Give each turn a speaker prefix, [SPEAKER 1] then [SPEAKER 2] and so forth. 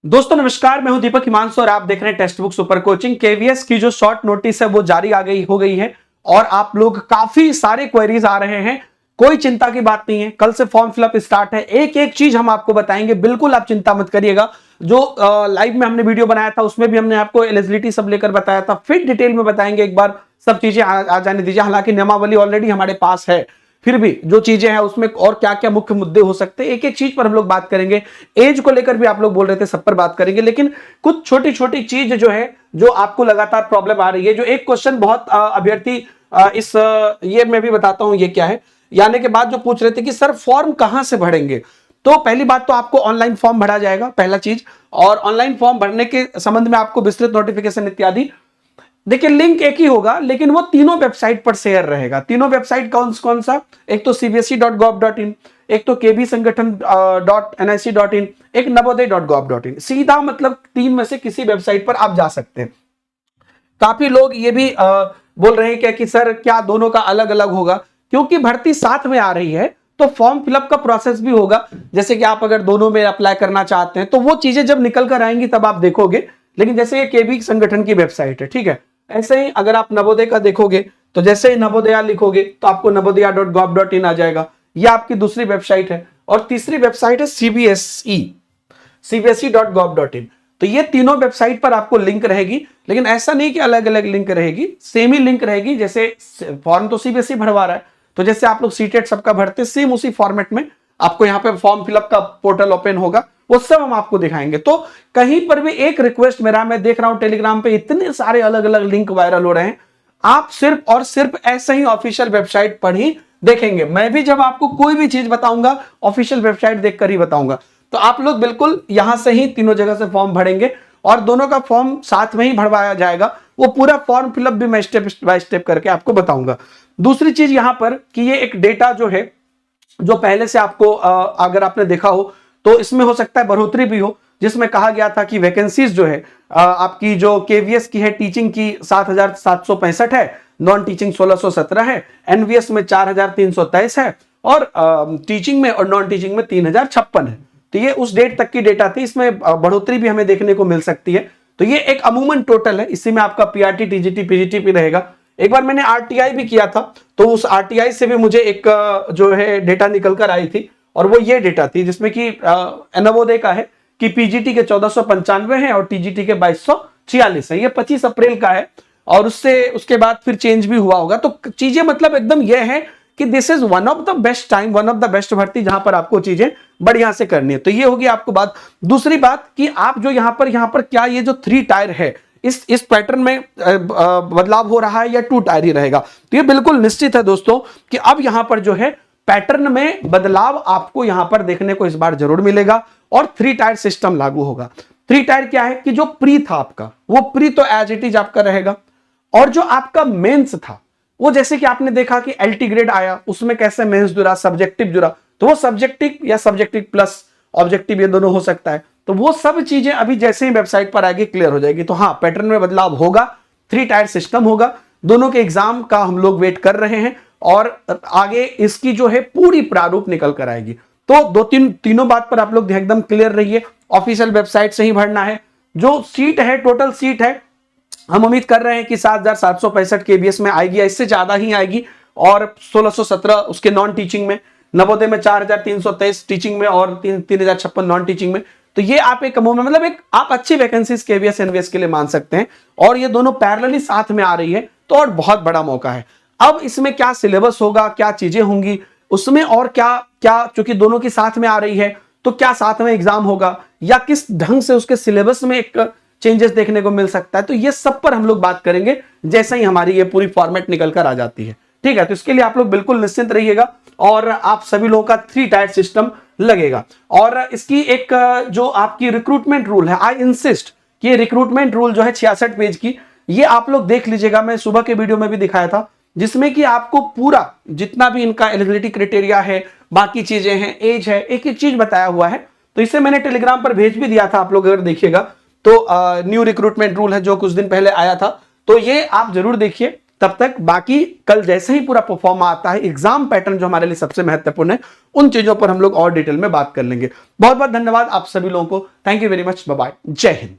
[SPEAKER 1] दोस्तों नमस्कार, मैं हूं दीपक हिमांशु और आप देख रहे हैं text book super coaching. KVS की जो शॉर्ट नोटिस है वो जारी हो गई है और आप लोग काफी सारे क्वेरीज आ रहे हैं। कोई चिंता की बात नहीं है, कल से फॉर्म फिलअप स्टार्ट है। एक एक चीज हम आपको बताएंगे, बिल्कुल आप चिंता मत करिएगा। जो लाइव में हमने वीडियो बनाया था उसमें भी हमने आपको एलिजिबिलिटी सब लेकर बताया था, फिर डिटेल में बताएंगे। एक बार सब चीजें आ जाने दीजिए। हालांकि नियमावली ऑलरेडी हमारे पास है, फिर भी जो चीजें हैं उसमें और क्या क्या मुख्य मुद्दे हो सकते हैं, एक एक चीज पर हम लोग बात करेंगे। एज को लेकर भी आप लोग बोल रहे थे, सब पर बात करेंगे। लेकिन कुछ छोटी छोटी चीज जो है, जो आपको लगातार प्रॉब्लम आ रही है, जो एक क्वेश्चन बहुत अभ्यर्थी ये मैं भी बताता हूं ये क्या है। यानी के बाद जो पूछ रहे थे कि सर फॉर्म कहां से भरेंगे, तो पहली बात तो आपको ऑनलाइन फॉर्म भरा जाएगा, पहला चीज। और ऑनलाइन फॉर्म भरने के संबंध में आपको विस्तृत नोटिफिकेशन इत्यादि, देखिए लिंक एक ही होगा लेकिन वो तीनों वेबसाइट पर शेयर रहेगा। तीनों वेबसाइट कौन कौन सा? एक तो cbse.gov.in, एक तो kbsangathan.nic.in, एक navodaya.gov.in। सीधा मतलब तीन में से किसी वेबसाइट पर आप जा सकते हैं। काफी लोग ये भी बोल रहे हैं क्या कि सर क्या दोनों का अलग अलग होगा? क्योंकि भर्ती साथ में आ रही है तो फॉर्म फिलअप का प्रोसेस भी होगा। जैसे कि आप अगर दोनों में अप्लाई करना चाहते हैं तो वो चीजें जब निकल कर आएंगी तब आप देखोगे। लेकिन जैसे ये केबी संगठन की वेबसाइट है, ठीक है, ऐसे ही अगर आप नवोदय का देखोगे तो जैसे ही नवोदया लिखोगे तो आपको navodaya.gov.in आ जाएगा। ये आपकी दूसरी वेबसाइट है। और तीसरी वेबसाइट है cbse.gov.in। तो ये तीनों वेबसाइट पर आपको लिंक रहेगी, लेकिन ऐसा नहीं कि अलग अलग लिंक रहेगी, सेम ही लिंक रहेगी। जैसे फॉर्म तो सीबीएसई भरवा रहा है, तो जैसे आप लोग सीटेट सबका भरते सेम उसी फॉर्मेट में आपको यहाँ पे फॉर्म फिलअप का पोर्टल ओपन होगा, वो सब हम आपको दिखाएंगे। तो कहीं पर भी एक रिक्वेस्ट मेरा, मैं देख रहा हूं टेलीग्राम पे इतने सारे अलग अलग लिंक वायरल हो रहे हैं, आप सिर्फ और सिर्फ ऐसे ही ऑफिशियल वेबसाइट पर ही देखेंगे। मैं भी जब आपको कोई भी चीज बताऊंगा ऑफिशियल वेबसाइट देखकर ही बताऊंगा। तो आप लोग बिल्कुल यहां से ही तीनों जगह से फॉर्म भरेंगे और दोनों का फॉर्म साथ में ही भरवाया जाएगा। वो पूरा फॉर्म फिलअप भी मैं स्टेप बाय स्टेप करके आपको बताऊंगा। दूसरी चीज यहां पर कि ये एक डेटा जो है, जो पहले से आपको अगर आपने देखा हो तो इसमें हो सकता है बढ़ोतरी भी हो, जिसमें कहा गया था कि वैकेंसीज जो है आपकी जो केवीएस की है, टीचिंग की 7,765 है, नॉन टीचिंग 1,617 है, एनवीएस में 4,323 है और टीचिंग में और नॉन टीचिंग में 3,056 है। तो ये उस डेट तक की डेटा थी, इसमें बढ़ोतरी भी हमें देखने को मिल सकती है। तो ये एक अमूमन टोटल है, इसी में आपका पीआरटी, टीजीटी, पीजीटी भी रहेगा। एक बार मैंने आरटीआई भी किया था, तो उस आरटीआई से भी मुझे एक जो है डेटा निकल कर आई थी, और वो ये डेटा थी जिसमें कि नवोदय का है कि पीजीटी के 1495 है और टीजीटी के 2246 है। ये 25 अप्रैल का है और उसके बाद फिर चेंज भी हुआ होगा। तो चीजें मतलब एकदम ये है कि this is one of the best time, one of the best भर्ती जहां पर आपको चीजें बढ़िया से करनी है। तो ये होगी आपको बात। दूसरी बात कि आप जो यहां पर क्या ये जो 3 टायर है, इस पैटर्न में बदलाव हो रहा है या 2 टायर ही रहेगा? तो ये बिल्कुल निश्चित है दोस्तों कि अब यहां पर जो है पैटर्न में बदलाव आपको यहां पर देखने को इस बार जरूर मिलेगा और 3 टायर सिस्टम लागू होगा। 3 टायर क्या है कि जो प्री था आपका, वो प्री तो एज इट इज आपका रहेगा, और जो आपका मेंस था वो जैसे कि आपने देखा कि एलटी ग्रेड आया, उसमें कैसे मेंस जुड़ा, सब्जेक्टिव जुड़ा, तो वो सब्जेक्टिव या सब्जेक्टिव प्लस ऑब्जेक्टिव ये दोनों हो सकता है। तो वो सब चीजें अभी जैसे ही वेबसाइट पर आएगी क्लियर हो जाएगी। तो हाँ, पैटर्न में बदलाव होगा, 3 टायर सिस्टम होगा। दोनों के एग्जाम का हम लोग वेट कर रहे हैं और आगे इसकी जो है पूरी प्रारूप निकल कर आएगी। तो तीनों बात पर आप लोग एकदम क्लियर रहिए। ऑफिशियल वेबसाइट से ही भरना है। जो सीट है, टोटल सीट है, हम उम्मीद कर रहे हैं कि 7,765 केबीएस में आएगी या इससे ज्यादा ही आएगी, और 1,617 उसके नॉन टीचिंग में, नवोदय में 4,323 टीचिंग में और 3,056 नॉन टीचिंग में। तो ये आप एक अमूमन मतलब एक आप अच्छी वैकेंसीज केवीएस एनवीएस के लिए मान सकते हैं, और ये दोनों पैरेलली साथ में आ रही है तो और बहुत बड़ा मौका है। अब इसमें क्या सिलेबस होगा, क्या चीजें होंगी उसमें, और क्या क्या चूंकि दोनों की साथ में आ रही है तो क्या साथ में एग्जाम होगा या किस ढंग से उसके सिलेबस में एक चेंजेस देखने को मिल सकता है, तो ये सब पर हम लोग बात करेंगे जैसे ही हमारी ये पूरी फॉर्मेट निकल कर आ जाती है। ठीक है, तो इसके लिए आप लोग बिल्कुल निश्चिंत रहिएगा और आप सभी लोगों का 3 टायर सिस्टम लगेगा। और इसकी एक जो आपकी रिक्रूटमेंट रूल है, आई इंसिस्ट कि ये रिक्रूटमेंट रूल जो है 66 पेज की, ये आप लोग देख लीजिएगा। मैं सुबह के वीडियो में भी दिखाया था, जिसमें कि आपको पूरा जितना भी इनका एलिजिबिलिटी क्राइटेरिया है, बाकी चीजें हैं, एज है, एक एक चीज बताया हुआ है। तो इसे मैंने टेलीग्राम पर भेज भी दिया था, आप लोग अगर देखिएगा तो न्यू रिक्रूटमेंट रूल है जो कुछ दिन पहले आया था, तो ये आप जरूर देखिए तब तक बाकी कल जैसे ही पूरा परफॉर्म आता है, एग्जाम पैटर्न जो हमारे लिए सबसे महत्वपूर्ण है, उन चीजों पर हम लोग और डिटेल में बात कर लेंगे। बहुत बहुत धन्यवाद आप सभी लोगों को। Thank you very much. Bye bye. जय हिंद।